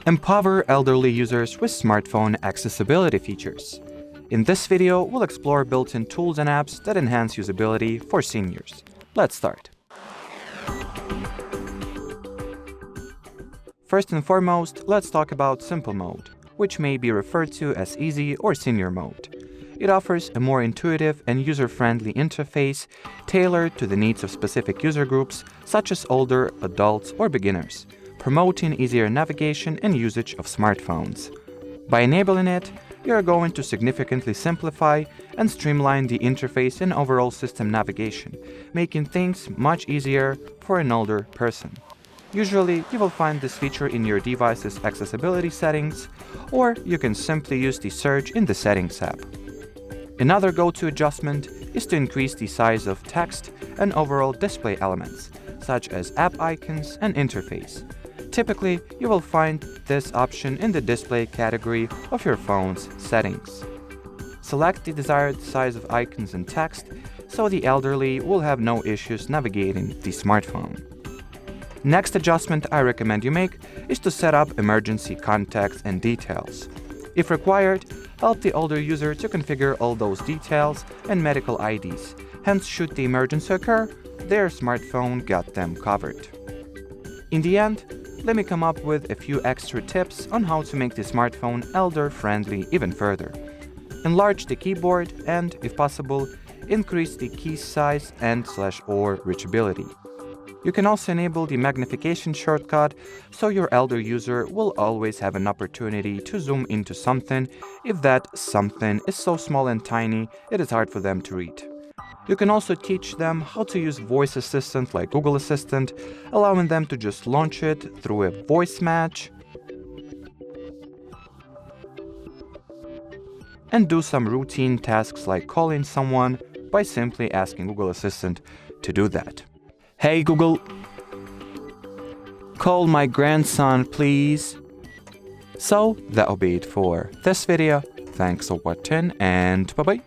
Empower elderly users with smartphone accessibility features. In this video, we'll explore built-in tools and apps that enhance usability for seniors. Let's start. First and foremost, let's talk about Simple Mode, which may be referred to as Easy or Senior Mode. It offers a more intuitive and user-friendly interface tailored to the needs of specific user groups, such as older, adults, or beginners, promoting easier navigation and usage of smartphones. By enabling it, you are going to significantly simplify and streamline the interface and overall system navigation, making things much easier for an older person. Usually, you will find this feature in your device's accessibility settings, or you can simply use the search in the Settings app. Another go-to adjustment is to increase the size of text and overall display elements, such as app icons and interface. Typically, you will find this option in the display category of your phone's settings. Select the desired size of icons and text, so the elderly will have no issues navigating the smartphone. Next adjustment I recommend you make is to set up emergency contacts and details. If required, help the older user to configure all those details and medical IDs. Hence, should the emergency occur, their smartphone got them covered. In the end, let me come up with a few extra tips on how to make the smartphone elder-friendly even further. Enlarge the keyboard and, if possible, increase the key size and/or reachability. You can also enable the Magnification shortcut, so your elder user will always have an opportunity to zoom into something if that something is so small and tiny it is hard for them to read. You can also teach them how to use voice assistant like Google Assistant, allowing them to just launch it through a voice match and do some routine tasks like calling someone by simply asking Google Assistant to do that. Hey Google, call my grandson please. So that'll be it for this video. Thanks for watching and bye bye.